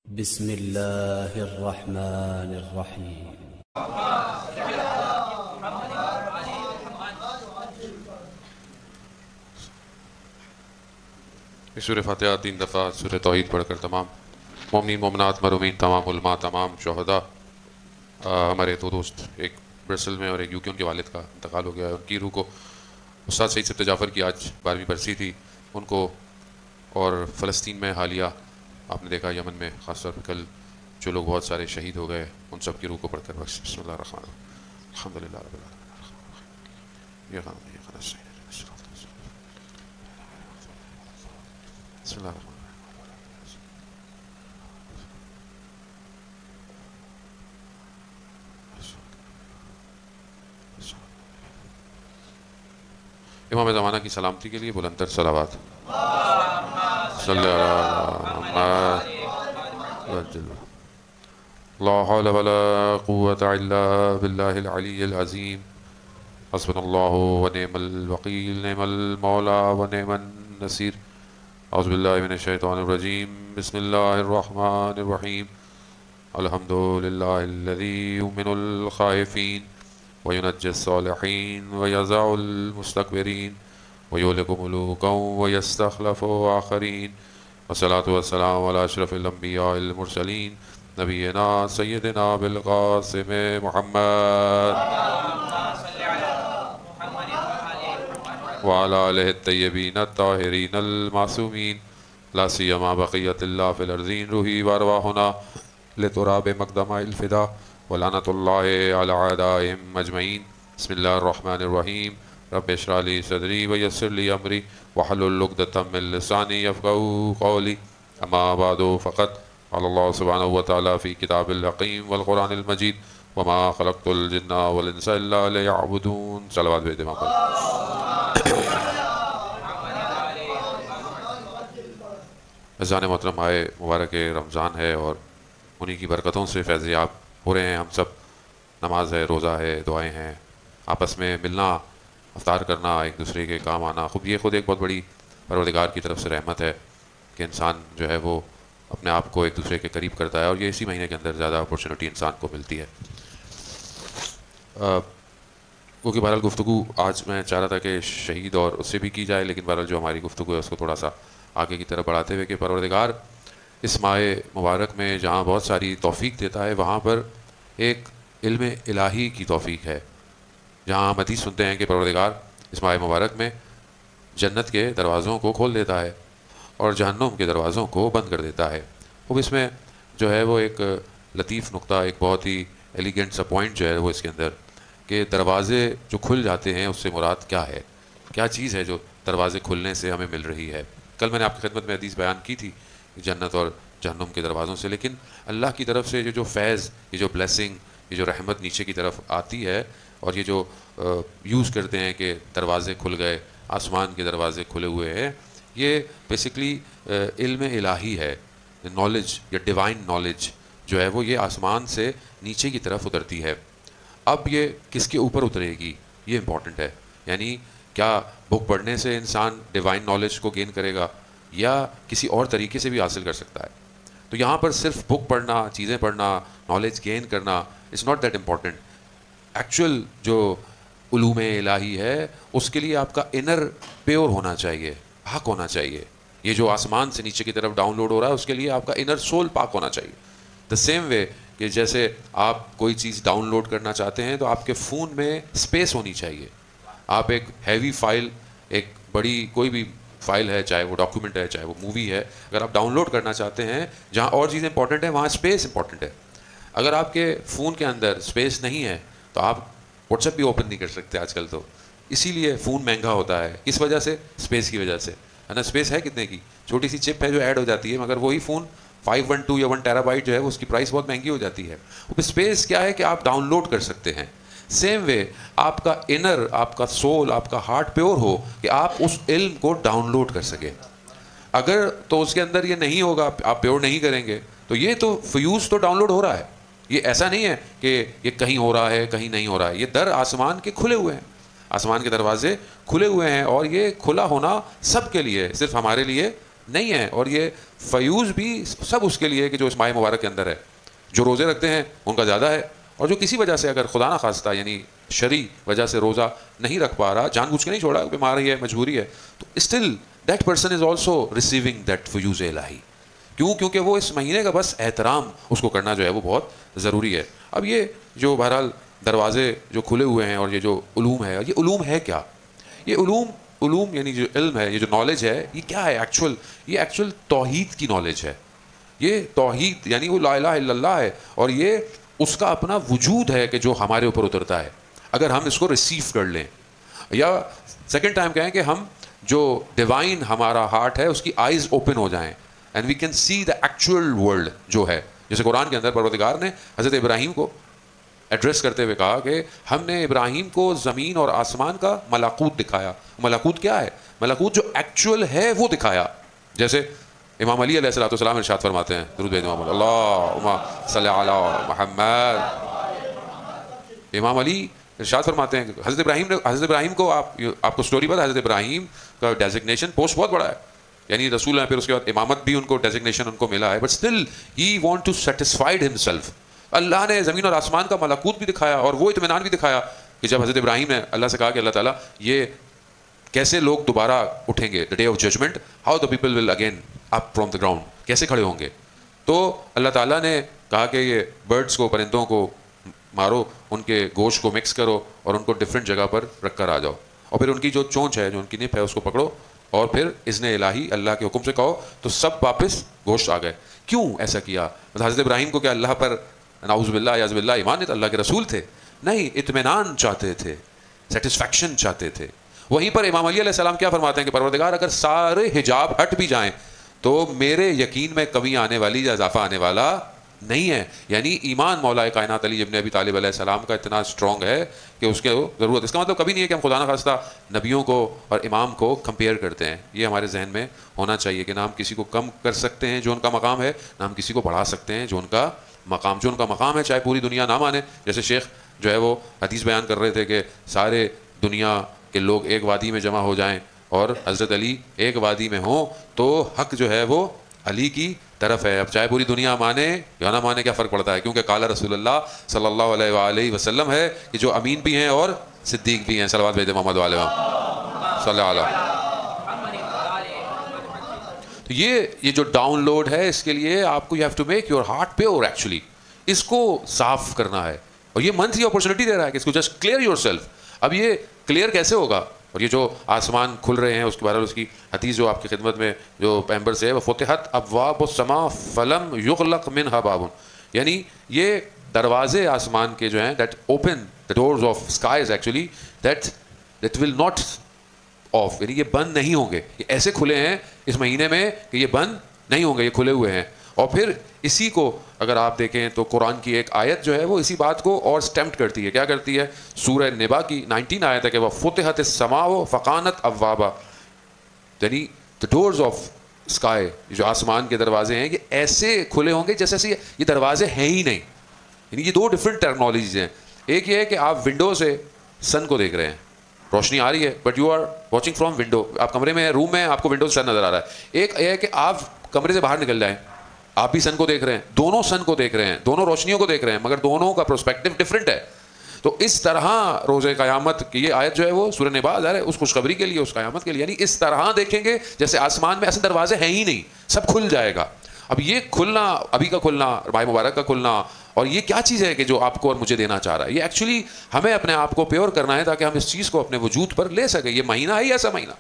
بسم الله الرحمن الرحيم. سورہ فاتحہ 3 دفعہ سورہ توحید پڑھ کر تمام مومنین مومنات مرحومین تمام علماء تمام شہداء. ہمارے دو دوست ایک برسل میں اور ایک یو کے ان کے والد کا انتقال ہو گیا ہے. ان کی روح کو استاد سعید سبت جعفر کی آج 12ویں برسی تھی ان کو، اور فلسطین میں حالیہ آپ نے دیکھا یمن میں خاص طور پر کل جو لوگ بہت سارے شہید ہو گئے ان سب کی روح کو پڑھ کر بخش. بسم اللہ الرحمن الرحیم الحمد للہ رب العالمین بسم اللہ الرحمن امام زمانہ کی سلامتی کے لیے بلند تر صلوات. صلی اللہ لا حول ولا قوة الا باللہ العلی العظیم. حسبنا اللہ ونعم الوکیل نعم المولا ونعم النصیر. اعوذ باللہ من الشیطان الرجیم. بسم اللہ الرحمن الرحیم. الحمد للہ الذی یؤمن الخائفین وینجی الصالحین ویزع المستکبرین ویہلک ملوکا ویستخلف آخرین. والصلاة والسلام علی اشرف الانبیاء المرسلین نبینا سیدنا بالقاسم محمد وعلى آلہ الطیبین الطاہرین المعصومین. لا سیما بقیت اللہ فی الارضین روحی وارواحنا لتراب مقدمہ الفدا ولعنۃ اللہ علی اعدائہم اجمعین. بسم اللہ الرحمن الرحیم. رب اشرح لی صدری ویسر لی امری واحلل عقدۃ من لسانی یفقہوا قولی. اما بعد فقد قال اللہ سبحانہ وتعالی فی کتاب الحکیم والقرآن المجید وما خلقت الجن والانس الا لیعبدون. صلوات بھیج دیں وہاں پر. عزیزان محترم، آئے مبارک رمضان ہے اور انہی کی برکتوں سے فیض یاب ہو رہے ہیں ہم سب. نماز ہے، روزہ ہے، دعائیں ہیں، آپس میں ملنا، افطار کرنا، ایک دوسرے کے کام آنا. یہ خود ایک بہت بڑی پروردگار کی طرف سے رحمت ہے کہ انسان جو ہے وہ اپنے آپ کو ایک دوسرے کے قریب کرتا ہے، اور یہ اسی مہینے کے اندر زیادہ اپورچونٹی انسان کو ملتی ہے. کیونکہ بہرحال گفتگو آج میں چاہ رہا تھا کہ شہید اور اس سے بھی کی جائے، لیکن بہرحال جو ہماری گفتگو ہے اس کو تھوڑا سا آگے کی طرف بڑھاتے ہوئے کہ پروردگار اس ماہ مبارک میں جہاں بہت ساری توفیق دیتا ہے وہاں پر ایک علم الہی کی توفیق ہے. جہاں ہم حدیث سنتے ہیں کہ پروردگار اس ماہ مبارک میں جنت کے دروازوں کو کھول دیتا ہے اور جہنم کے دروازوں کو بند کر دیتا ہے. اب اس میں جو ہے وہ ایک لطیف نقطہ، ایک بہت ہی ایلیگنٹ سا پوائنٹ جو ہے وہ اس کے اندر کہ دروازے جو کھل جاتے ہیں اس سے مراد کیا ہے، کیا چیز ہے جو دروازے کھلنے سے ہمیں مل رہی ہے. کل میں نے آپ کی خدمت میں حدیث بیان کی تھی جنت اور جہنم کے دروازوں سے، لیکن اللہ کی طرف سے یہ جو فیض، یہ جو بلیسنگ، یہ جو رحمت نیچے کی طرف آتی ہے، اور یہ جو یوز کرتے ہیں کہ دروازے کھل گئے، آسمان کے دروازے کھلے ہوئے ہیں، یہ بیسکلی علم الہی ہے. نالج یا ڈیوائن نالج جو ہے وہ یہ آسمان سے نیچے کی طرف اترتی ہے. اب یہ کس کے اوپر اترے گی یہ امپورٹنٹ ہے. یعنی کیا بک پڑھنے سے انسان ڈیوائن نالج کو گین کرے گا یا کسی اور طریقے سے بھی حاصل کر سکتا ہے. تو یہاں پر صرف بک پڑھنا، چیزیں پڑھنا، نالج گین کرنا is not that important. Actual جو علوم الہی ہے اس کے لیے آپ کا انر پیور ہونا چاہیے، پاک ہونا چاہیے. یہ جو آسمان سے نیچے کی طرف ڈاؤن لوڈ ہو رہا ہے اس کے لیے آپ کا انر سول پاک ہونا چاہیے. دا سیم وے کہ جیسے آپ کوئی چیز ڈاؤن لوڈ کرنا چاہتے ہیں تو آپ کے فون میں اسپیس ہونی چاہیے. آپ ایک ہیوی فائل، ایک بڑی کوئی بھی فائل ہے، چاہے وہ ڈاکیومنٹ ہے، چاہے وہ مووی ہے، اگر آپ ڈاؤن لوڈ کرنا چاہتے ہیں جہاں اور چیزیں امپورٹنٹ ہیں وہاں اسپیس امپورٹنٹ ہے. اگر آپ کے فون کے اندر اسپیس نہیں ہے تو آپ واٹس ایپ بھی اوپن نہیں کر سکتے آج کل. تو اسی لیے فون مہنگا ہوتا ہے، کس وجہ سے؟ اسپیس کی وجہ سے. ہے نا؟ اسپیس ہے کتنے کی؟ چھوٹی سی چپ ہے جو ایڈ ہو جاتی ہے، مگر وہی فون 512 یا 1 ٹیرا بائٹ جو ہے اس کی پرائس بہت مہنگی ہو جاتی ہے. اسپیس کیا ہے کہ آپ ڈاؤن لوڈ کر سکتے ہیں. سیم وے آپ کا انر، آپ کا سول، آپ کا ہارٹ پیور ہو کہ آپ اس علم کو ڈاؤن لوڈ کر سکیں. اگر تو اس کے اندر یہ نہیں ہوگا، آپ پیور نہیں کریں گے تو یہ تو فیوز تو ڈاؤن لوڈ ہو رہا ہے. یہ ایسا نہیں ہے کہ یہ کہیں ہو رہا ہے کہیں نہیں ہو رہا ہے. یہ در آسمان کے کھلے ہوئے ہیں، آسمان کے دروازے کھلے ہوئے ہیں، اور یہ کھلا ہونا سب کے لیے، صرف ہمارے لیے نہیں ہے. اور یہ فیوز بھی سب اس کے لیے کہ جو اس ماہ مبارک کے اندر ہے. جو روزے رکھتے ہیں ان کا زیادہ ہے, اور جو کسی وجہ سے اگر خدا نہ خواستہ یعنی شرعی وجہ سے روزہ نہیں رکھ پا رہا, جان بوجھ کے نہیں چھوڑا, بیماری ہے, مجبوری ہے, تو still that person is also receiving that فیوز الہی. کیوں؟ کیونکہ وہ اس مہینے کا بس احترام اس کو کرنا جو ہے وہ بہت ضروری ہے. اب یہ جو بہرحال دروازے جو کھلے ہوئے ہیں اور یہ جو علوم ہے, یہ علوم ہے کیا؟ یہ علوم یعنی جو علم ہے, یہ جو نالج ہے, یہ کیا ہے ایکچول؟ یہ ایکچول توحید کی نالج ہے. یہ توحید یعنی وہ لا الہ الا اللہ ہے, اور یہ اس کا اپنا وجود ہے کہ جو ہمارے اوپر اترتا ہے اگر ہم اس کو ریسیو کر لیں. یا سیکنڈ ٹائم کہیں کہ ہم جو ڈیوائن ہمارا ہارٹ ہے اس کی آئیز اوپن ہو جائیں and we can see the actual world جو ہے. جیسے قرآن کے اندر پروردگار نے حضرت ابراہیم کو ایڈریس کرتے ہوئے کہا کہ ہم نے ابراہیم کو زمین اور آسمان کا ملکوت دکھایا. ملکوت کیا ہے؟ ملکوت جو ایکچوئل ہے وہ دکھایا. جیسے امام علی علیہ الصلوۃ والسلام ارشاد فرماتے ہیں, درود بھیجو محمد, اللہم صلی علی محمد. امام علی ارشاد فرماتے ہیں کہ حضرت ابراہیم کو آپ کو سٹوری پتہ ہے, حضرت ابراہیم کا ڈیزگنیشن پوسٹ بہت بڑا ہے, یعنی رسول ہیں, پھر اس کے بعد امامت بھی ان کو ڈیزگنیشن ان کو ملا ہے, but still he want to satisfied himself. اللہ نے زمین اور آسمان کا ملکوت بھی دکھایا اور وہ اطمینان بھی دکھایا کہ جب حضرت ابراہیم نے اللہ سے کہا کہ اللہ تعالیٰ یہ کیسے لوگ دوبارہ اٹھیں گے, the day of judgment, how the people will again up from the ground, کیسے کھڑے ہوں گے. تو اللہ تعالیٰ نے کہا کہ یہ برڈس کو, پرندوں کو مارو, ان کے گوشت کو مکس کرو اور ان کو ڈفرینٹ جگہ پر رکھ کر آ جاؤ, اور پھر ان کی جو چونچ ہے, جو ان کی نپ ہے, اس کو پکڑو اور پھر اذن الہی اللہ کے حکم سے کہو تو سب واپس گوشت آ گئے. کیوں ایسا کیا؟ حضرت ابراہیم کو کیا اللہ پر نعوذ باللہ یعوذ باللہ ایمان نہیں, اللہ کے رسول تھے؟ نہیں, اطمینان چاہتے تھے, سیٹسفیکشن چاہتے تھے. وہیں پر امام علی علیہ السلام کیا فرماتے ہیں کہ پروردگار اگر سارے حجاب ہٹ بھی جائیں تو میرے یقین میں کمی آنے والی یا اضافہ آنے والا نہیں ہے. یعنی ایمان مولا کائنات علی ابن ابی طالب علیہ السلام کا اتنا اسٹرانگ ہے کہ اس کے ضرورت, اس کا مطلب کبھی نہیں ہے کہ ہم خدا نہ خواستہ نبیوں کو اور امام کو کمپیئر کرتے ہیں. یہ ہمارے ذہن میں ہونا چاہیے کہ نہ ہم کسی کو کم کر سکتے ہیں جو ان کا مقام ہے, نہ ہم کسی کو بڑھا سکتے ہیں جو ان کا مقام ہے, چاہے پوری دنیا نہ مانے. جیسے شیخ جو ہے وہ حدیث بیان کر رہے تھے کہ سارے دنیا کے لوگ ایک وادی میں جمع ہو جائیں اور حضرت علی ایک وادی میں ہوں تو حق جو ہے وہ علی کی طرف ہے. اب چاہے پوری دنیا مانے یا نہ مانے کیا فرق پڑتا ہے, کیونکہ قال رسول اللہ صلی اللہ علیہ وآلہ وسلم ہے کہ جو امین بھی ہیں اور صدیق بھی ہیں. صلوات بھیجے محمد علیہ صلی اللہ علیہ. تو یہ جو ڈاؤن لوڈ ہے, اس کے لیے آپ کو you have to make your heart pure. Actually اس کو صاف کرنا ہے, اور یہ منتھ یہ اپرچونٹی دے رہا ہے کہ اس کو جسٹ کلیئر یور سیلف. اب یہ کلیئر کیسے ہوگا؟ اور یہ جو آسمان کھل رہے ہیں اس کے بارے میں اس کی حدیث جو آپ کی خدمت میں جو پیمبر سے ہے, وہ فتحت ابواب السماء فلم یغلق منها باب, یعنی یہ دروازے آسمان کے جو ہیں that open the doors of skies actually that will not off, یعنی یہ بند نہیں ہوں گے. یہ ایسے کھلے ہیں اس مہینے میں کہ یہ بند نہیں ہوں گے, یہ کھلے ہوئے ہیں. اور پھر اسی کو اگر آپ دیکھیں تو قرآن کی ایک آیت جو ہے وہ اسی بات کو اور سٹیمپٹ کرتی ہے. کیا کرتی ہے؟ سورہ نبا کی 19 آیت ہے کہ وہ فتحت السماء فکانت ابوابا, یعنی the doors of sky, جو آسمان کے دروازے ہیں یہ ایسے کھلے ہوں گے جیسے یہ دروازے ہیں ہی نہیں. یعنی یہ دو ڈفرینٹ ٹیکنالوجیز ہیں. ایک یہ ہے کہ آپ ونڈو سے سن کو دیکھ رہے ہیں, روشنی آ رہی ہے but you are watching from window, آپ کمرے میں روم میں آپ کو ونڈو سے سن نظر آ رہا ہے. ایک یہ ہے کہ آپ کمرے سے باہر نکل جائیں, آپ بھی سن کو دیکھ رہے ہیں, دونوں سن کو دیکھ رہے ہیں, دونوں روشنیوں کو دیکھ رہے ہیں, مگر دونوں کا پرسپیکٹو ڈفرینٹ ہے. تو اس طرح روز قیامت کی یہ آیت جو ہے وہ سورہ نبا ظاہر ہے اس خوشخبری کے لیے, اس قیامت کے لیے, یعنی اس طرح دیکھیں گے جیسے آسمان میں ایسے دروازے ہیں ہی نہیں, سب کھل جائے گا. اب یہ کھلنا, ابھی کا کھلنا, ماہ مبارک کا کھلنا, اور یہ کیا چیز ہے کہ جو آپ کو اور مجھے دینا چاہ رہا ہے؟ یہ ایکچولی ہمیں اپنے آپ کو پیور کرنا ہے تاکہ ہم اس چیز کو اپنے وجود پر لے سکیں. یہ مہینہ ہے ایسا مہینہ,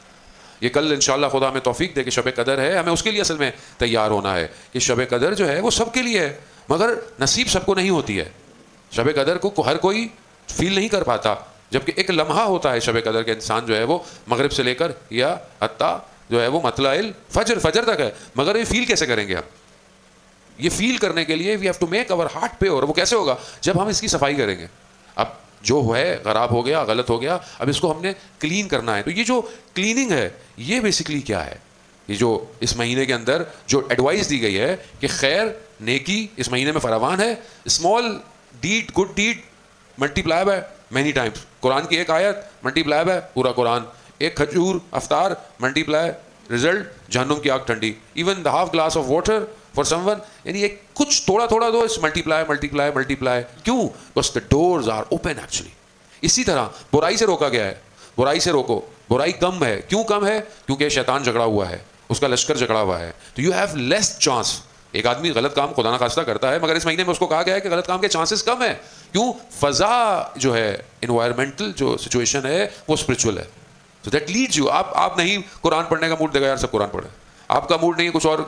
یہ کل انشاءاللہ خدا ہمیں توفیق دے کہ شب قدر ہے, ہمیں اس کے لیے اصل میں تیار ہونا ہے کہ شب قدر جو ہے وہ سب کے لیے ہے, مگر نصیب سب کو نہیں ہوتی ہے. شب قدر کو ہر کوئی فیل نہیں کر پاتا, جبکہ ایک لمحہ ہوتا ہے شب قدر کے انسان جو ہے وہ مغرب سے لے کر یا حتیٰ جو ہے وہ مطلع فجر تک ہے, مگر یہ فیل کیسے کریں گے ہم؟ یہ فیل کرنے کے لیے we have to make our heart pure. وہ کیسے ہوگا؟ جب ہم اس کی صفائی کریں گے. اب جو ہے خراب ہو گیا, غلط ہو گیا, اب اس کو ہم نے کلین کرنا ہے. تو یہ جو کلیننگ ہے یہ بیسکلی کیا ہے؟ یہ جو اس مہینے کے اندر جو ایڈوائز دی گئی ہے کہ خیر نیکی اس مہینے میں فراوان ہے, small deed good deed multiply by many times. قرآن کی ایک آیت ملٹیپلائی بائی پورا قرآن, ایک کھجور افطار ملٹیپلائی رزلٹ جہنم کی آگ ٹھنڈی. Even the half glass of water for some one, یعنی ایک کچھ تھوڑا تھوڑا دو, ملٹیپلائی. کیوں؟ بس دا ڈورز آر اوپن ایکچولی. اسی طرح برائی سے روکا گیا ہے, برائی سے روکو. برائی کم ہے, کیوں کم ہے؟ کیونکہ شیطان جھگڑا ہوا ہے, اس کا لشکر جھگڑا ہوا ہے, تو یو ہیو لیس چانس. ایک آدمی غلط کام خدا نخواستہ کرتا ہے, مگر اس مہینے میں اس کو کہا گیا ہے کہ غلط کام کے چانسز کم ہیں. کیوں؟ فضا جو ہے, انوائرمنٹل جو سچویشن ہے وہ اسپرچول ہے. So that leads you. آپ نہیں قرآن پڑھنے کا موڈ دیکھا یار سب قرآن پڑھیں, آپ کا موڈ نہیں ہے کچھ اور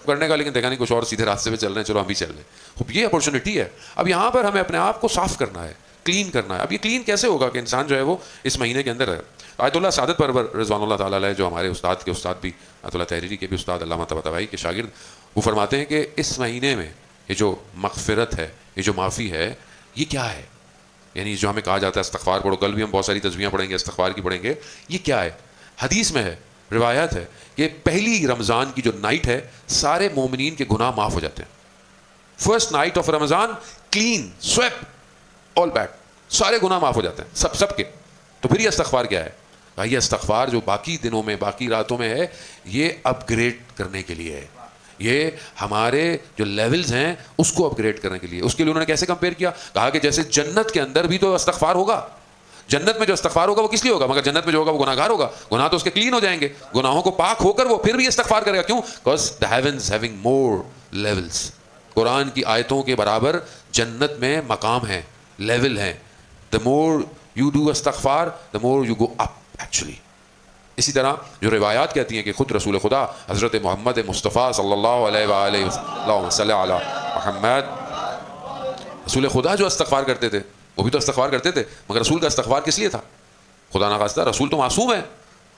کرنے کا, لیکن دیکھا نہیں کچھ اور سیدھے راستے پہ چل رہے ہیں, چلو ہم بھی چل رہے ہیں. یہ اپرچونٹی ہے. اب یہاں پر ہمیں اپنے آپ کو صاف کرنا ہے, کلین کرنا ہے. اب یہ کلین کیسے ہوگا کہ انسان جو ہے وہ اس مہینے کے اندر ہے. آیت اللہ سعادت پرور رضوان اللہ تعالیٰ علیہ, جو ہمارے استاد کے استاد بھی, آیت اللہ تحریری کے بھی استاد, علامہ طباطبائی کے شاگرد, وہ فرماتے ہیں کہ اس مہینے میں یہ جو مغفرت ہے, یہ جو معافی ہے, یہ کیا ہے؟ یعنی جو ہمیں کہا جاتا ہے استغفار پڑھو, کل بھی ہم بہت ساری تسبیحیں پڑھیں گے, استغفار کی پڑھیں گے, یہ کیا ہے؟ حدیث میں ہے, روایت ہے کہ پہلی رمضان کی جو نائٹ ہے سارے مومنین کے گناہ معاف ہو جاتے ہیں. First night of Ramzan clean sweep all back, سارے گناہ معاف ہو جاتے ہیں سب کے. تو پھر یہ استغفار کیا ہے؟ یہ استغفار جو باقی دنوں میں, باقی راتوں میں ہے, یہ اپ گریڈ کرنے کے لیے ہے. یہ ہمارے جو لیولز ہیں اس کو اپ گریڈ کرنے کے لیے. اس کے لیے انہوں نے کیسے کمپیئر کیا؟ کہا کہ جیسے جنت کے اندر بھی تو استغفار ہوگا, جنت میں جو استغفار ہوگا وہ کس لیے ہوگا؟ مگر جنت میں جو ہوگا وہ گناہ گار ہوگا, گناہ تو اس کے کلین ہو جائیں گے, گناہوں کو پاک ہو کر وہ پھر بھی استغفار کرے گا. کیوں؟ Because the heavens having more levels. قرآن کی آیتوں کے برابر جنت میں مقام ہیں, لیول ہیں. the more you do استغفار the more you go up actually. اسی طرح جو روایات کہتی ہیں کہ خود رسول خدا حضرت محمد مصطفیٰ صلی اللہ علیہ وآلہ وسلم صلی علی محمد, رسول خدا جو استغفار کرتے تھے وہ بھی تو استغفار کرتے تھے, مگر رسول کا استغفار کس لیے تھا؟ خدا نخواستہ رسول تو معصوم ہے,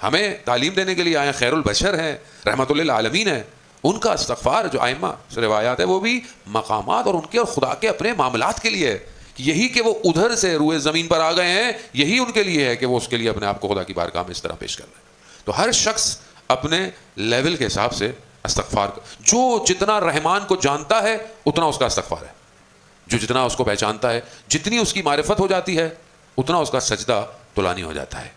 ہمیں تعلیم دینے کے لیے آئے, خیر البشر ہیں, رحمت للعالمین ہیں. ان کا استغفار جو ائمہ سے روایات ہے وہ بھی مقامات اور ان کے اور خدا کے اپنے معاملات کے لیے ہے. یہی کہ وہ ادھر سے روئے زمین پر آ گئے ہیں, یہی ان کے لیے ہے کہ وہ اس کے لیے اپنے آپ کو خدا کی بارگاہ میں اس طرح پیش کر رہے ہیں. تو ہر شخص اپنے لیول کے حساب سے استغفار, جو جتنا رحمان کو جانتا ہے اتنا اس کا استغفار ہے, جو جتنا اس کو پہچانتا ہے, جتنی اس کی معرفت ہو جاتی ہے اتنا اس کا سجدہ طولانی ہو جاتا ہے,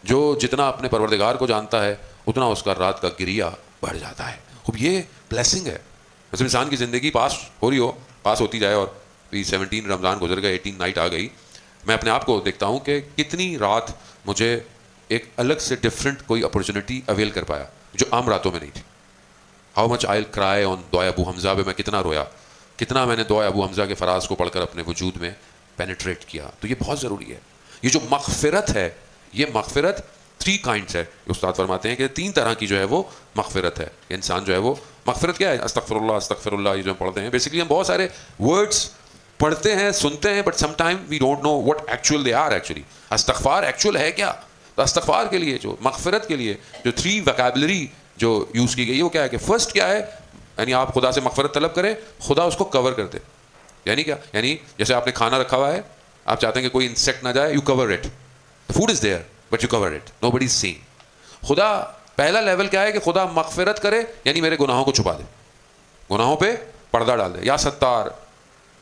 جو جتنا اپنے پروردگار کو جانتا ہے اتنا اس کا رات کا گریہ بڑھ جاتا ہے. اب یہ بلیسنگ ہے. مثلا انسان کی زندگی پاس ہو رہی ہو, پاس ہوتی جائے, اور 17 رمضان گزر گئے, 18 نائٹ آ گئی, میں اپنے آپ کو دیکھتا ہوں کہ کتنی رات مجھے ایک الگ سے ڈفرینٹ کوئی اپرچونیٹی اویل کر پایا جو عام راتوں میں نہیں تھی. ہاؤ مچ آئی کرائے آن دعائے ابو حمزہ پہ, میں کتنا رویا, کتنا میں نے دعائے ابو حمزہ کے فراز کو پڑھ کر اپنے وجود میں پینیٹریٹ کیا. تو یہ بہت ضروری ہے. یہ جو مغفرت ہے, یہ مغفرت 3 kinds ہے. استاد فرماتے ہیں کہ 3 طرح کی جو ہے وہ مغفرت ہے. کہ انسان جو ہے وہ, مغفرت کیا ہے؟ استغفر اللہ, یہ جو ہم پڑھتے ہیں, بیسکلی ہم بہت سارے ورڈس پڑھتے ہیں, سنتے ہیں, but some time we don't know what actual they are. Actually استغفار ایکچوئل ہے کیا؟ تو استغفار کے لیے, جو مغفرت کے لیے جو 3 ویکیبلری جو یوز کی گئی ہے وہ کیا ہے کہ فرسٹ کیا ہے, یعنی آپ خدا سے مغفرت طلب کریں, خدا اس کو کور کر دے. یعنی کیا؟ یعنی جیسے آپ نے کھانا رکھا ہوا ہے, آپ چاہتے ہیں کہ کوئی انسیکٹ نہ جائے, you cover it. Food is there but you cover it, nobody is seen. خدا پہلا لیول کیا ہے کہ خدا مغفرت کرے, یعنی میرے گناہوں کو چھپا دے, گناہوں پہ پردہ ڈال دے. یا ستار,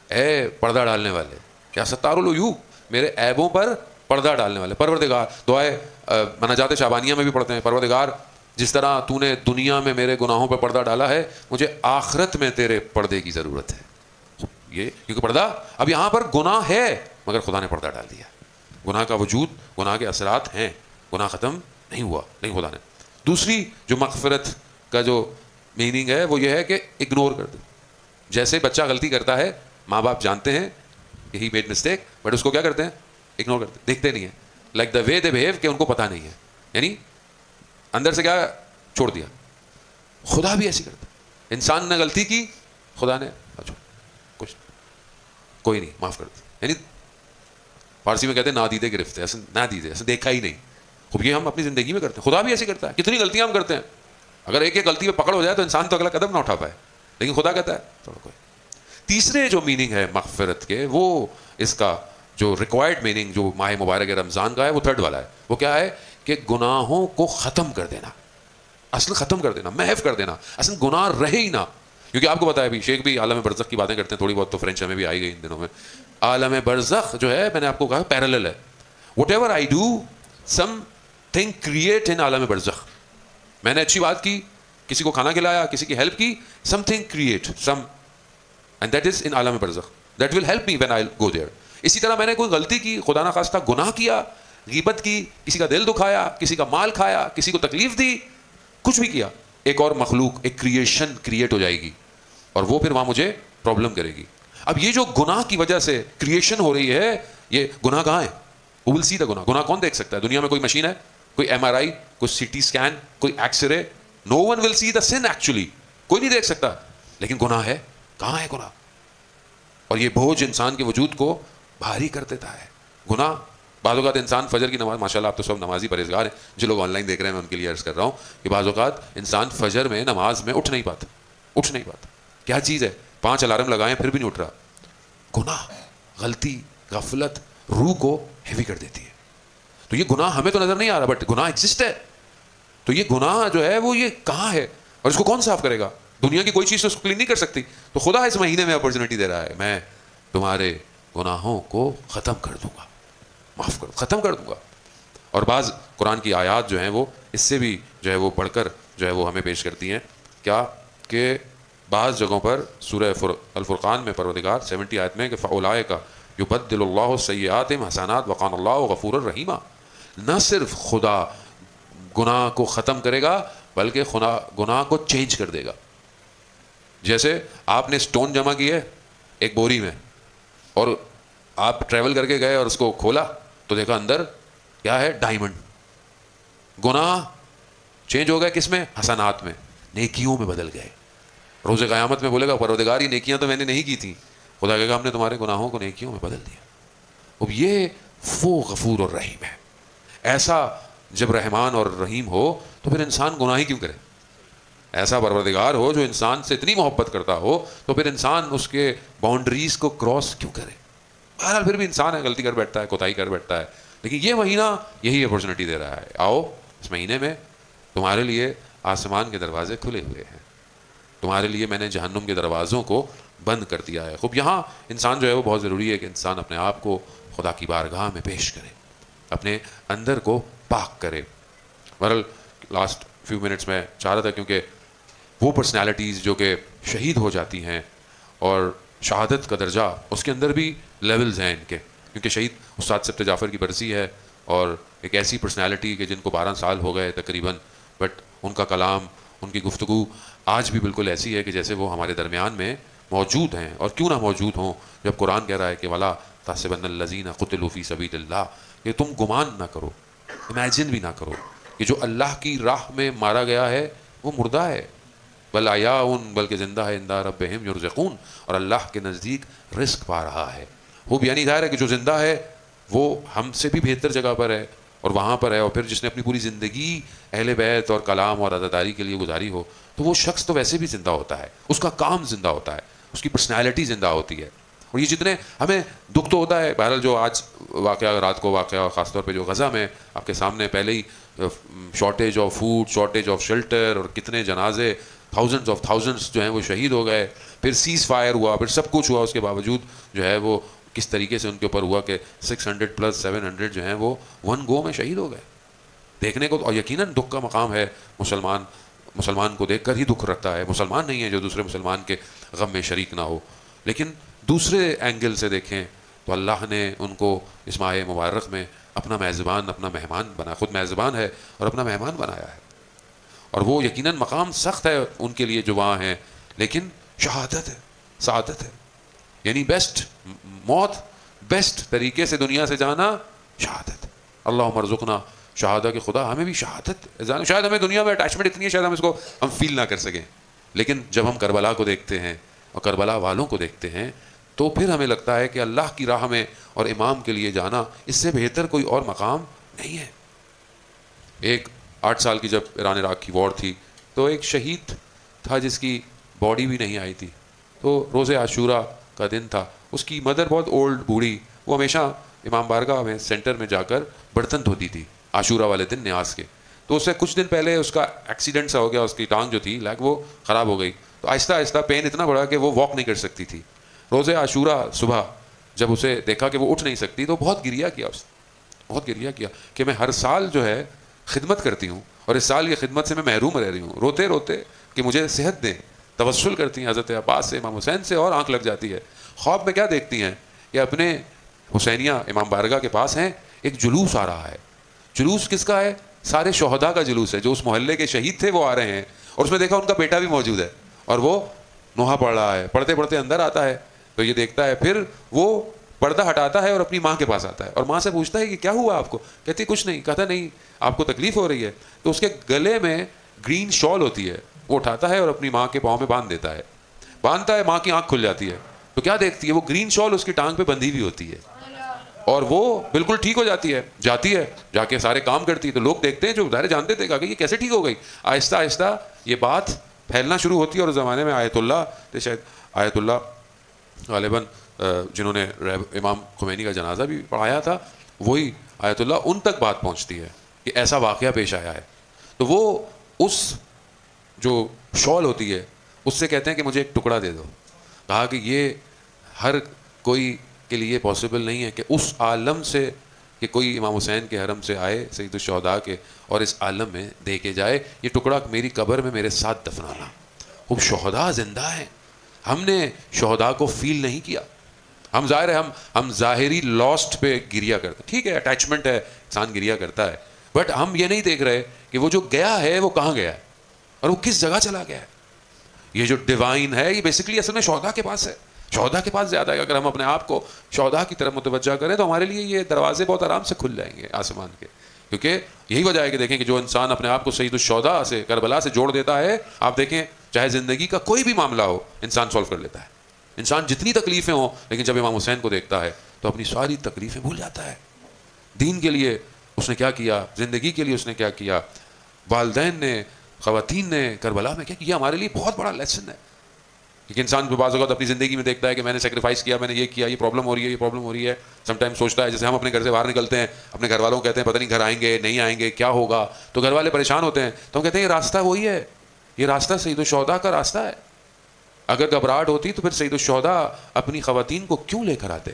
اے پردہ ڈالنے والے, یا ستار العیوب, میرے عیبوں پر پردہ ڈالنے والے. پروردگار, دعائے مناجات شعبانیہ میں بھی پڑھتے ہیں, پروردگار جس طرح تو نے دنیا میں میرے گناہوں پہ پردہ ڈالا ہے, مجھے آخرت میں تیرے پردے کی ضرورت ہے. یہ کیونکہ پردہ, اب یہاں پر گناہ ہے مگر خدا نے پردہ ڈال دیا. گناہ کا وجود, گناہ کے اثرات ہیں, گناہ ختم نہیں ہوا, نہیں خدا نے. دوسری جو مغفرت کا جو میننگ ہے وہ یہ ہے کہ اگنور کر دے. جیسے بچہ غلطی کرتا ہے, ماں باپ جانتے ہیں کہ ہی میڈ مسٹیک, بٹ اس کو کیا کرتے ہیں؟ اگنور کرتے, دیکھتے نہیں ہیں. Like the way they behave, کہ ان کو پتہ نہیں ہے, یعنی اندر سے کیا چھوڑ دیا. خدا بھی ایسی کرتا ہے. انسان نے غلطی کی, خدا نے کچھ کوئی نہیں, معاف کر دیا. یعنی فارسی میں کہتے ہیں نادیدے گرفتے, ایسے نادیدے, ایسے دیکھا ہی نہیں. خوب یہ ہم اپنی زندگی میں کرتے ہیں. خدا بھی ایسے کرتا ہے. کتنی غلطیاں ہم کرتے ہیں, اگر ایک ایک غلطی پہ پکڑ ہو جائے تو انسان تو اگلا قدم نہ اٹھا پائے, لیکن خدا کہتا ہے تھوڑا کوئی. تیسرے جو میننگ ہے مغفرت کے, وہ اس کا جو ریکوائرڈ میننگ جو ماہ مبارک رمضان کا ہے وہ 3rd والا ہے. وہ کیا ہے کہ گناہوں کو ختم کر دینا, اصل ختم کر دینا, محو کر دینا, اصل گناہ رہے ہی نہ. کیونکہ آپ کو پتا ہے ابھی شیخ بھی عالم برزخ کی باتیں کرتے ہیں, تھوڑی بہت تو فرینچ ہمیں بھی آئی گئی ان دنوں میں. عالم برزخ جو ہے, میں نے آپ کو کہا پیرالل ہے. Whatever I do, something create in عالم برزخ. میں نے اچھی بات کی, کسی کو کھانا کھلایا, کسی کی ہیلپ کی, something create some, and that is in عالم برزخ, that will help me when I go there. اسی طرح میں نے کوئی غلطی کی, خدا نخواستہ گناہ کیا, غیبت کی, کسی کا دل دکھایا, کسی کا مال کھایا, کسی کو تکلیف دی, کچھ بھی کیا, ایک اور مخلوق, ایک کریشن کریٹ ہو جائے گی اور وہ پھر وہاں مجھے پرابلم کرے گی. اب یہ جو گناہ کی وجہ سے کریشن ہو رہی ہے, یہ گناہ کہاں ہے؟ Who will see the گناہ؟ گناہ کون دیکھ سکتا ہے؟ دنیا میں کوئی مشین ہے, کوئی MRI, کوئی CT اسکین, کوئی X ray? No one will see the sin actually. کوئی نہیں دیکھ سکتا, لیکن گناہ ہے. کہاں ہے گناہ؟ اور یہ بوجھ انسان کے وجود کو بھاری کر دیتا ہے. گناہ بعض اوقات انسان فجر کی نماز, ماشاءاللہ آپ تو سب نمازی پرہیزگار ہیں, جو لوگ آن لائن دیکھ رہے ہیں میں ان کے لیے عرض کر رہا ہوں کہ بعض اوقات انسان فجر میں نماز میں اٹھ نہیں پاتا. کیا چیز ہے؟ 5 الارم لگائیں پھر بھی نہیں اٹھ رہا. گناہ, غلطی, غفلت روح کو ہیوی کر دیتی ہے. تو یہ گناہ ہمیں تو نظر نہیں آ رہا, بٹ گناہ ایگزسٹ ہے. تو یہ گناہ جو ہے وہ یہ کہاں ہے اور اس کو کون صاف کرے گا؟ دنیا کی کوئی چیز تو اس کو کلین نہیں کر سکتی. تو خدا اس مہینے میں اپرچونٹی دے رہا ہے, میں تمہارے گناہوں کو ختم کر دوں گا, معاف کر, ختم کر دوں گا. اور بعض قرآن کی آیات جو ہیں وہ اس سے بھی جو ہے وہ بڑھ کر جو ہے وہ ہمیں پیش کرتی ہیں. کیا کہ بعض جگہوں پر سورہ الفرقان میں پروردگار 70 آیت میں کہ فَأُولَٰئِکَ یبدل اللہ سیئاتہم حسنات وکان اللہ غفور الرحیم. نہ صرف خدا گناہ کو ختم کرے گا بلکہ گناہ کو چینج کر دے گا. جیسے آپ نے سٹون جمع کیے ایک بوری میں اور آپ ٹریول کر کے گئے اور اس کو کھولا تو دیکھا اندر کیا ہے؟ ڈائمنڈ. گناہ چینج ہو گئے کس میں؟ حسنات میں, نیکیوں میں بدل گئے. روز قیامت میں بولے گا پروردگار یہ نیکیاں تو میں نے نہیں کی تھیں. خدا کہے گا ہم نے تمہارے گناہوں کو نیکیوں میں بدل دیا. اب یہ وہ غفور اور رحیم ہے. ایسا جب رحمان اور رحیم ہو تو پھر انسان گناہ ہی کیوں کرے؟ ایسا پروردگار ہو جو انسان سے اتنی محبت کرتا ہو تو پھر انسان اس کے باؤنڈریز کو کراس کیوں کرے؟ بہرحال پھر بھی انسان ہے, غلطی کر بیٹھتا ہے, کوتاہی کر بیٹھتا ہے. لیکن یہ مہینہ یہی اپرچونٹی دے رہا ہے, آؤ اس مہینے میں تمہارے لیے آسمان کے دروازے کھلے ہوئے ہیں, تمہارے لیے میں نے جہنم کے دروازوں کو بند کر دیا ہے. خوب یہاں انسان جو ہے وہ بہت ضروری ہے کہ انسان اپنے آپ کو خدا کی بارگاہ میں پیش کرے, اپنے اندر کو پاک کرے. بہرحال لاسٹ فیو منٹس میں چاہ رہا تھا, کیونکہ وہ پرسنالٹیز جو کہ شہید ہو جاتی ہیں اور شہادت کا درجہ اس کے اندر بھی لیولز ہیں ان کے, کیونکہ شہید استاد سبت جعفر کی برسی ہے اور ایک ایسی پرسنالٹی کہ جن کو 12 سال ہو گئے تقریباً, بٹ ان کا کلام, ان کی گفتگو آج بھی بالکل ایسی ہے کہ جیسے وہ ہمارے درمیان میں موجود ہیں. اور کیوں نہ موجود ہوں جب قرآن کہہ رہا ہے کہ وَلَا تَحْسَبَنَّ الَّذِينَ قُتِلُوا فِي سَبِيلِ اللَّهِ, کہ تم گمان نہ کرو, امیجن بھی نہ کرو کہ جو اللہ کی راہ میں مارا گیا ہے وہ مردہ ہے, بل احیاء, بلکہ زندہ ہے, عند ربہم یرزقون, اور اللہ کے نزدیک رزق پا رہا ہے. وہ بھی یعنی ظاہر ہے کہ جو زندہ ہے وہ ہم سے بھی بہتر جگہ پر ہے اور وہاں پر ہے, اور پھر جس نے اپنی پوری زندگی اہل بیت اور کلام اور عزاداری کے لیے گزاری ہو تو وہ شخص تو ویسے بھی زندہ ہوتا ہے, اس کا کام زندہ ہوتا ہے, اس کی پرسنالٹی زندہ ہوتی ہے. اور یہ جتنے ہمیں دکھ تو ہوتا ہے, بہرحال جو آج واقعہ, رات کو واقعہ, خاص طور پہ جو غزہ میں آپ کے سامنے پہلے ہی shortage of food, shortage of shelter, اور کتنے جنازے, تھاؤزنڈز آف تھاؤزنڈس جو ہیں وہ شہید ہو گئے, پھر سیز فائر ہوا, پھر سب کچھ ہوا, اس کے باوجود جو ہے وہ کس طریقے سے ان کے اوپر ہوا کہ 600 + 700 جو ہیں وہ ون گو میں شہید ہو گئے. دیکھنے کو, اور یقیناً دکھ کا مقام ہے, مسلمان کو دیکھ کر ہی دکھ رکھتا ہے. مسلمان نہیں ہے جو دوسرے مسلمان کے غم میں شریک نہ ہو, لیکن دوسرے اینگل سے دیکھیں تو اللہ نے ان کو اس ماہ مبارک میں اپنا میزبان, اپنا مہمان بنا, خود میزبان ہے اور اپنا مہمان بنایا ہے. اور وہ یقیناً مقام سخت ہے ان کے لیے جو وہاں ہیں, لیکن شہادت ہے, سعادت ہے, یعنی بیسٹ موت, بیسٹ طریقے سے دنیا سے جانا شہادت. اللہم ارزقنا شہادہ, کہ خدا ہمیں بھی شہادت, شاید ہمیں دنیا میں اٹیچمنٹ اتنی ہے, شاید ہم فیل نہ کر سکیں, لیکن جب ہم کربلا کو دیکھتے ہیں اور کربلا والوں کو دیکھتے ہیں تو پھر ہمیں لگتا ہے کہ اللہ کی راہ میں اور امام کے لیے جانا اس سے بہتر کوئی اور مقام نہیں ہے. ایک 8 سال کی جب ایران عراق کی وار تھی تو ایک شہید تھا جس کی باڈی بھی نہیں آئی تھی, تو روز عاشورہ کا دن تھا, اس کی مدر بہت اولڈ بوڑھی, وہ ہمیشہ امام بارگاہ میں سینٹر میں جا کر برتن دھوتی تھی عاشورہ والے دن نیاز کے. تو اس سے کچھ دن پہلے اس کا ایکسیڈنٹ سا ہو گیا, اس کی ٹانگ جو تھی وہ خراب ہو گئی, تو آہستہ آہستہ پین اتنا بڑھا کہ وہ واک نہیں کر سکتی تھی. روز عاشورہ صبح جب اسے دیکھا کہ وہ اٹھ نہیں سکتی تو بہت گریہ کیا, اس نے بہت گریہ کیا کہ میں ہر سال جو ہے خدمت کرتی ہوں اور اس سال کی خدمت سے میں محروم رہ رہی ہوں. روتے روتے کہ مجھے صحت دیں. توسل کرتی ہیں حضرت عباس سے, امام حسین سے, اور آنکھ لگ جاتی ہے. خواب میں کیا دیکھتی ہیں کہ اپنے حسینیہ امام بارگاہ کے پاس ہیں, ایک جلوس آ رہا ہے. جلوس کس کا ہے؟ سارے شہداء کا جلوس ہے, جو اس محلے کے شہید تھے وہ آ رہے ہیں. اور اس میں دیکھا ان کا بیٹا بھی موجود ہے, اور وہ نوحہ پڑھ رہا ہے. پڑھتے پڑھتے اندر آتا ہے تو یہ دیکھتا ہے, پھر وہ پردہ ہٹاتا ہے اور اپنی ماں کے پاس آتا ہے, اور ماں سے پوچھتا ہے کہ کیا ہوا آپ کو؟ کہتی کچھ نہیں. کہتا نہیں آپ کو تکلیف ہو رہی ہے؟ تو اس کے گلے میں گرین شال ہوتی ہے, وہ اٹھاتا ہے اور اپنی ماں کے پاؤں میں باندھ دیتا ہے. باندھتا ہے, ماں کی آنکھ کھل جاتی ہے. تو کیا دیکھتی ہے؟ وہ گرین شال اس کی ٹانگ پہ بندھی ہوئی ہوتی ہے, اور وہ بالکل ٹھیک ہو جاتی ہے. جاتی ہے, جا کے سارے کام کرتی ہے. تو لوگ دیکھتے ہیں جو ظاہر جانتے تھے, کہا کہ یہ کیسے ٹھیک ہو گئی. آہستہ آہستہ یہ بات پھیلنا شروع ہوتی ہے, اور اس زمانے میں آیت اللہ تھے, شاید آیت اللہ غالباً جنہوں نے امام خمینی کا جنازہ بھی پڑھایا تھا, وہی آیت اللہ, ان تک بات پہنچتی ہے کہ ایسا واقعہ پیش آیا ہے. تو وہ اس جو شال ہوتی ہے اس سے کہتے ہیں کہ مجھے ایک ٹکڑا دے دو. کہا کہ یہ ہر کوئی کے لیے پاسبل نہیں ہے کہ اس عالم سے, کہ کوئی امام حسین کے حرم سے آئے, سید الشہداء کے, اور اس عالم میں دے کے جائے. یہ ٹکڑا میری قبر میں میرے ساتھ دفنانا. وہ شہداء زندہ ہیں, ہم نے شہداء کو فیل نہیں کیا. ہم ظاہر ہے ہم ظاہری لاسٹ پہ گریا کرتے ہیں, ٹھیک ہے اٹیچمنٹ ہے, انسان گریا کرتا ہے, بٹ ہم یہ نہیں دیکھ رہے کہ وہ جو گیا ہے وہ کہاں گیا ہے اور وہ کس جگہ چلا گیا ہے. یہ جو ڈیوائن ہے یہ بیسکلی اصل میں شہداء کے پاس ہے, شہداء کے پاس زیادہ ہے. اگر ہم اپنے آپ کو شہداء کی طرف متوجہ کریں تو ہمارے لیے یہ دروازے بہت آرام سے کھل جائیں گے آسمان کے. کیونکہ یہی وجہ ہے کہ دیکھیں کہ جو انسان اپنے آپ کو سید الشہداء سے, کربلا سے جوڑ دیتا ہے, آپ دیکھیں چاہے زندگی کا کوئی بھی معاملہ ہو انسان سولو کر لیتا ہے. انسان جتنی تکلیفیں ہوں, لیکن جب امام حسین کو دیکھتا ہے تو اپنی ساری تکلیفیں بھول جاتا ہے. دین کے لیے اس نے کیا کیا, زندگی کے لیے اس نے کیا کیا, والدین نے, خواتین نے کربلا میں کیا کیا, ہمارے لیے بہت بڑا لیسن ہے. کیونکہ انسان بعض اوقات اپنی زندگی میں دیکھتا ہے کہ میں نے سیکریفائس کیا, میں نے یہ کیا, یہ پرابلم ہو رہی ہے, یہ پرابلم ہو رہی ہے. سم ٹائم سوچتا ہے, جیسے ہم اپنے گھر سے باہر نکلتے ہیں, اپنے گھر والوں کو کہتے ہیں پتہ نہیں گھر آئیں گے نہیں آئیں گے, کیا ہوگا, تو گھر والے پریشان ہوتے ہیں. تو ہم کہتے ہیں یہ راستہ وہی ہے, یہ راستہ سید الشہداء کا راستہ ہے. اگر گھبراہٹ ہوتی تو پھر سید الشہداء اپنی خواتین کو کیوں لے کر آتے,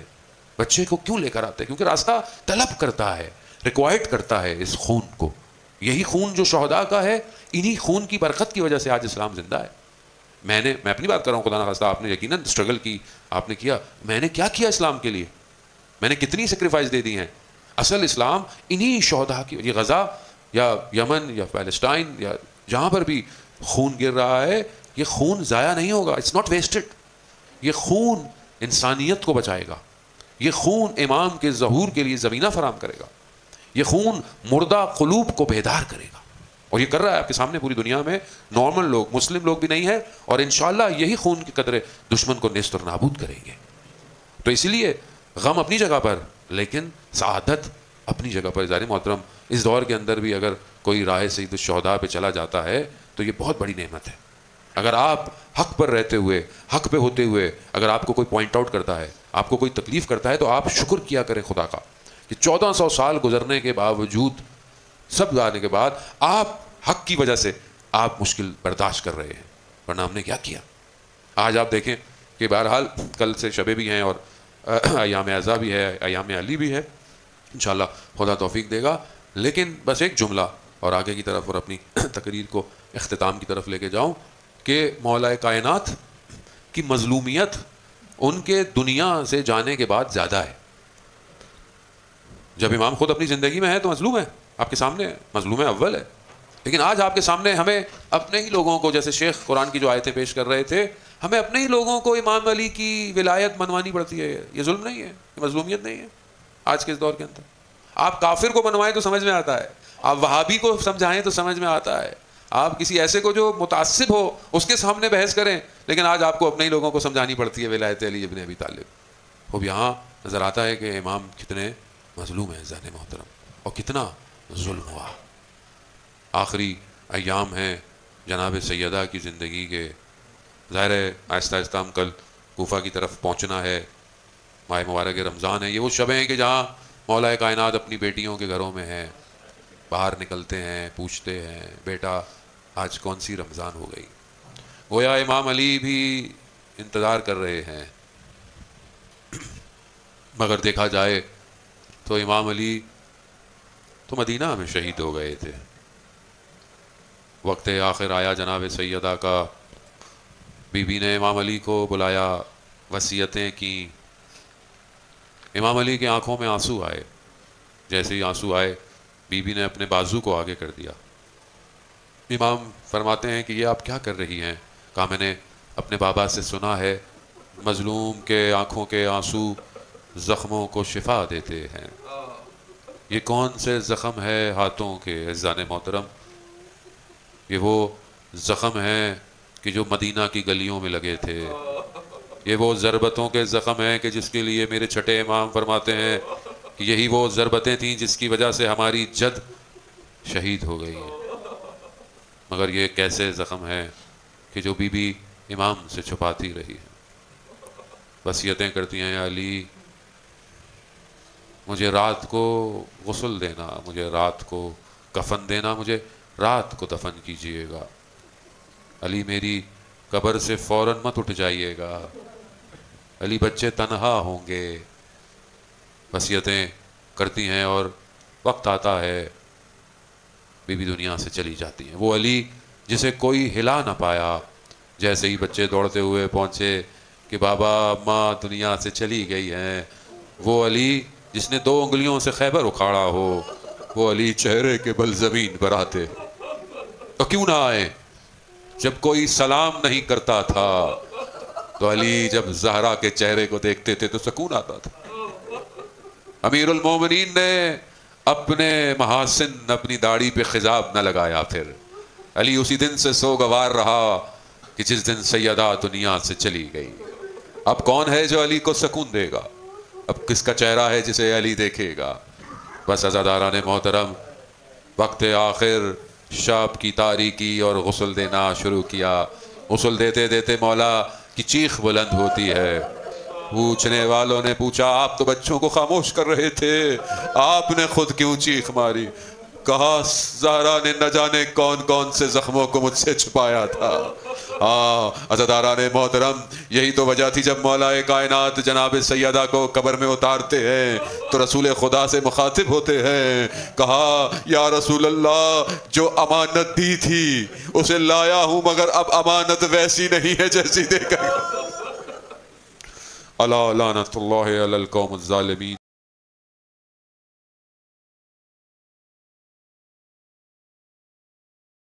بچے کو کیوں لے کر آتے؟ کیونکہ راستہ طلب کرتا ہے, ریکوائرڈ کرتا ہے اس خون کو. یہی خون جو شہداء کا ہے, انہی خون کی برکت کی وجہ سے آج اسلام زندہ ہے. میں اپنی بات کر رہا ہوں, خدا نخواستہ آپ نے یقیناً اسٹرگل کی, آپ نے کیا. میں نے کیا کیا اسلام کے لیے, میں نے کتنی سیکریفائس دے دی ہیں. اصل اسلام انہی شہداء کی. یہ غزہ یا یمن یا پیلسٹائن یا جہاں پر بھی خون گر رہا ہے, یہ خون ضائع نہیں ہوگا, اٹس ناٹ ویسٹڈ. یہ خون انسانیت کو بچائے گا, یہ خون امام کے ظہور کے لیے زمینہ فراہم کرے گا, یہ خون مردہ قلوب کو بیدار کرے گا. اور یہ کر رہا ہے آپ کے سامنے پوری دنیا میں. نارمل لوگ, مسلم لوگ بھی نہیں ہیں, اور انشاءاللہ یہی خون کے قطرے دشمن کو نیست اور نابود کریں گے. تو اسی لیے غم اپنی جگہ پر, لیکن سعادت اپنی جگہ پر. ظاہر محترم, اس دور کے اندر بھی اگر کوئی راہ سید الشہداء پہ چلا جاتا ہے تو یہ بہت بڑی نعمت ہے. اگر آپ حق پر رہتے ہوئے, حق پہ ہوتے ہوئے, اگر آپ کو کوئی پوائنٹ آؤٹ کرتا ہے, آپ کو کوئی تکلیف کرتا ہے, تو آپ شکر کیا کریں خدا کا کہ 1400 سال گزرنے کے باوجود, سب جانے کے بعد, آپ حق کی وجہ سے آپ مشکل برداشت کر رہے ہیں. ورنہ ہم نے کیا کیا. آج آپ دیکھیں کہ بہرحال کل سے شبے بھی ہیں, اور ایام اعزا بھی ہے, ایام علی بھی ہے, انشاءاللہ خدا توفیق دے گا. لیکن بس ایک جملہ اور آگے کی طرف, اور اپنی تقریر کو اختتام کی طرف لے کے جاؤں, کہ مولا کائنات کی مظلومیت ان کے دنیا سے جانے کے بعد زیادہ ہے. جب امام خود اپنی زندگی میں ہے تو مظلوم ہے, آپ کے سامنے مظلوم اول ہے. لیکن آج آپ کے سامنے ہمیں اپنے ہی لوگوں کو, جیسے شیخ قرآن کی جو آیتیں پیش کر رہے تھے, ہمیں اپنے ہی لوگوں کو امام علی کی ولایت منوانی پڑتی ہے. یہ ظلم نہیں ہے, یہ مظلومیت نہیں ہے آج کے اس دور کے اندر. آپ کافر کو منوائیں تو سمجھ میں آتا ہے, آپ وہابی کو سمجھائیں تو سمجھ میں آتا ہے, آپ کسی ایسے کو جو متعصب ہو اس کے سامنے بحث کریں, لیکن آج آپ کو اپنے ہی لوگوں کو سمجھانی پڑتی ہے ولایت علی ابن ابی طالب. اب یہاں نظر آتا ہے کہ امام کتنے مظلوم ہیں ذہن محترم, اور کتنا ظلم ہوا. آخری ایام ہیں جناب سیدہ کی زندگی کے. ظاہر ہے آہستہ آہستہ ہم کل کوفہ کی طرف پہنچنا ہے. ماہ مبارک رمضان ہے, یہ وہ شبیں ہیں کہ جہاں مولا کائنات اپنی بیٹیوں کے گھروں میں ہیں, باہر نکلتے ہیں, پوچھتے ہیں بیٹا آج کون سی رمضان ہو گئی. گویا امام علی بھی انتظار کر رہے ہیں, مگر دیکھا جائے تو امام علی تو مدینہ میں شہید ہو گئے تھے. وقت آخر آیا جناب سیدہ کا، بی بی نے امام علی کو بلایا، وصیتیں کیں. امام علی کی آنکھوں میں آنسو آئے. جیسے ہی آنسو آئے بی بی نے اپنے بازو کو آگے کر دیا. امام فرماتے ہیں کہ یہ آپ کیا کر رہی ہیں؟ کہا میں نے اپنے بابا سے سنا ہے مظلوم کے آنکھوں کے آنسو زخموں کو شفا دیتے ہیں. یہ کون سے زخم ہے ہاتھوں کے عزیزان محترم؟ یہ وہ زخم ہیں کہ جو مدینہ کی گلیوں میں لگے تھے. یہ وہ ضربتوں کے زخم ہیں کہ جس کے لیے میرے چھٹے امام فرماتے ہیں کہ یہی وہ ضربتیں تھیں جس کی وجہ سے ہماری جد شہید ہو گئی ہیں. مگر یہ کیسے زخم ہیں کہ جو بی بی امام سے چھپاتی رہی ہے. وصیتیں کرتی ہیں، یا علی مجھے رات کو غسل دینا، مجھے رات کو کفن دینا، مجھے رات کو دفن کیجئے گا. علی میری قبر سے فوراً مت اٹھ جائیے گا، علی بچے تنہا ہوں گے. وصیتیں کرتی ہیں اور وقت آتا ہے بی بی دنیا سے چلی جاتی ہیں. وہ علی جسے کوئی ہلا نہ پایا، جیسے ہی بچے دوڑتے ہوئے پہنچے کہ بابا اماں دنیا سے چلی گئی ہیں، وہ علی جس نے 2 انگلیوں سے خیبر اکھاڑا ہو، وہ علی چہرے کے بل زمین پر آتے. تو کیوں نہ آئے؟ جب کوئی سلام نہیں کرتا تھا تو علی جب زہرا کے چہرے کو دیکھتے تھے تو سکون آتا تھا. امیر المومنین نے اپنے محاسن، اپنی داڑھی پہ خضاب نہ لگایا. پھر علی اسی دن سے سوگوار رہا کہ جس دن سیدہ دنیا سے چلی گئی. اب کون ہے جو علی کو سکون دے گا؟ اب کس کا چہرہ ہے جسے علی دیکھے گا؟ بس عزاداران محترم، وقت آخر شب کی تاریکی اور غسل دینا شروع کیا. غسل دیتے دیتے مولا کی چیخ بلند ہوتی ہے. پوچھنے والوں نے پوچھا آپ تو بچوں کو خاموش کر رہے تھے، آپ نے خود کیوں چیخ ماری؟ کہا زہرا نے نہ جانے کون کون سے زخموں کو مجھ سے چھپایا تھا. عزاداران محترم، یہی تو وجہ تھی جب مولا کائنات جناب سیدہ کو قبر میں اتارتے ہیں تو رسول خدا سے مخاطب ہوتے ہیں. کہا یا رسول اللہ، جو امانت دی تھی اسے لایا ہوں، مگر اب امانت ویسی نہیں ہے جیسی دے کر. الا لعنت اللہ علی القوم الظالمین.